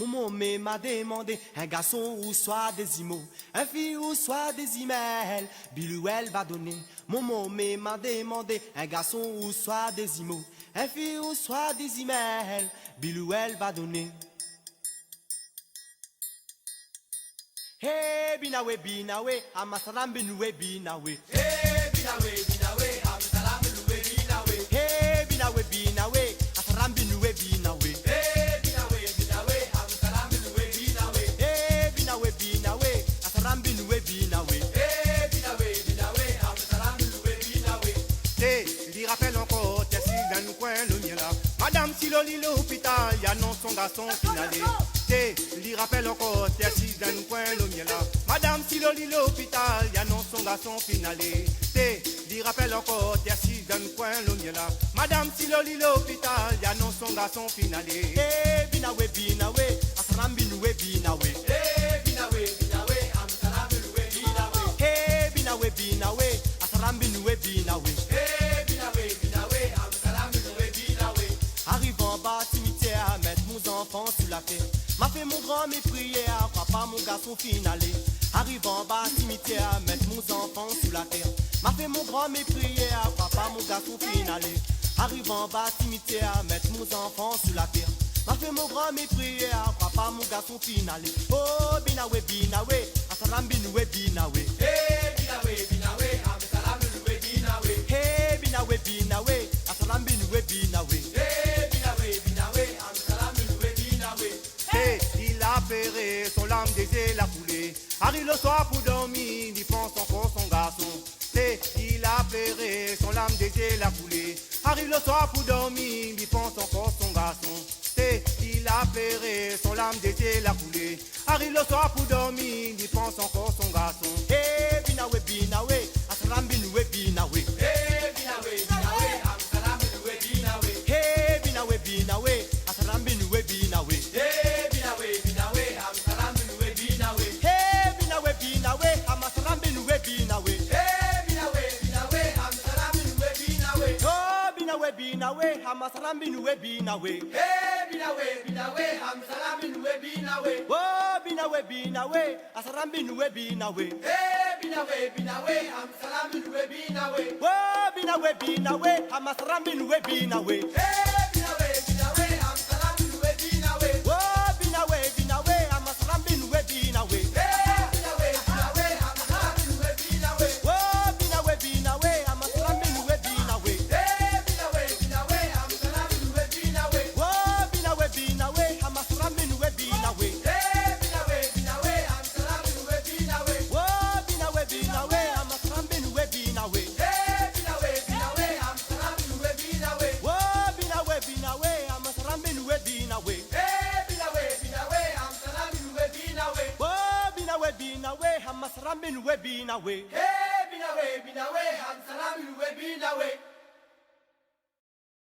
Mon m'a demandé un garçon ou soit des imos, un fille ou soit des emails. Bilouel va donner. Mon m'a demandé un garçon ou soit des imos, un fille ou soit des emails. Bilouel va donner. Hey, binawe, binawe, amasalam binoué, binawe. Hey, binawe, binawe, amasalam binoué, binawe. Hey, binawe, binawe, amasalam binoué, binawe. Hey, binawe, binawe, amasalam binoué, binawe. Hey, binawe, binawe, amasalam binoué, binawe. Hey, binawe, binawe, amasalam binoué, binawe. Hey, il rappelle encore, t'es si dans le coin, le mien là. Madame Siloli, l'hôpital, y a non son garçon finalé. Hey, il rappelle encore, t'es si dans le coin, le mien là. Madame Siloli, l'hôpital, y a non son garçon finalé. Hey, il rappelle encore, t'es si dans le coin, le mien là. Madame Siloli, l'hôpital, y a non son garçon finalé. Hey, binawe, binawe, amasalam binoué, binawe. Hey, binawe, binawe, amasalam binoué, binawe. Hey, binawe, binawe, amasalam binoué, binawe. Hey, binawe, binawe, amasalam binoué, binawe. Arrive en bas, cimetière, mettre mon enfant sur la terre. M'a fait mon grand mes prières, crois pas mon garçon finalé. Arrive en bas, cimetière, mettre mon enfant sous la terre. M'a fait mon grand mes prières, crois pas mon garçon finalé. Arrive en bas, cimetière, mettre mon enfant sous la terre. M'a fait mon grand mes prières, crois pas mon garçon finalé. Oh, binawe, binawe, asalam binoué, binawe. Hey, binawe, binawe, amasalam binoué, binawe. Hey, binawe, binawe, asalam binoué, binawe. Hey, binawe, binawe, amasalam binoué, binawe. Hey, il a ferré, son lame des ailes a coulé. Arrive le soir pour dormir, il pense encore son garçon. Hey, il a ferré, son lame des ailes a coulé. Arrive le soir pour dormir, il pense encore son garçon. Hey, il a ferré, son lame des ailes a coulé. Arrive le soir pour dormir, il pense encore son garçon. Hey, binawe, binawe, asalam binoué, binawe. Hey, binawe, binawe, amasalam binoué, binawe. Hey, binawe, binawe, asalam binoué, binawe. Hey, binawe, binawe, amasalam binoué, binawe. Hey, binawe, binawe, amasalam binoué, binawe. Hey, binawe, binawe, amasalam binoué, binawe. Oh, binawe, binawe, amasalam binoué, binawe. Hey, binawe, binawe, amasalam binoué, binawe. Oh, binawe, binawe, asalam binoué, binawe. Hey, binawe, binawe, amasalam binoué, binawe. Oh, binawe, binawe, amasalam binoué, binawe. Hey, binawe, binawe, amasalam binoué, binawe. Oh, binawe, binawe, amasalam binoué, binawe. Hey, binawe, binawe, amasalam binoué, binawe. Oh, binawe, binawe, amasalam binoué, binawe. Hey, binawe, binawe, amasalam binoué, binawe. Oh, binawe, binawe, amasalam binoué, binawe. Hey, binawe, binawe, amasalam binoué, binawe. Oh, binawe, binawe, amasalam binoué, binawe. Hey, binawe, binawe, amasalam binoué, binawe. Oh, binawe, binawe, amasalam binoué, binawe. Hey, binawe, binawe, amasalam binoué, binawe. Oh, binawe, binawe, amasalam binoué, binawe. Hey, binawe, binawe, amasalam binoué, binawe.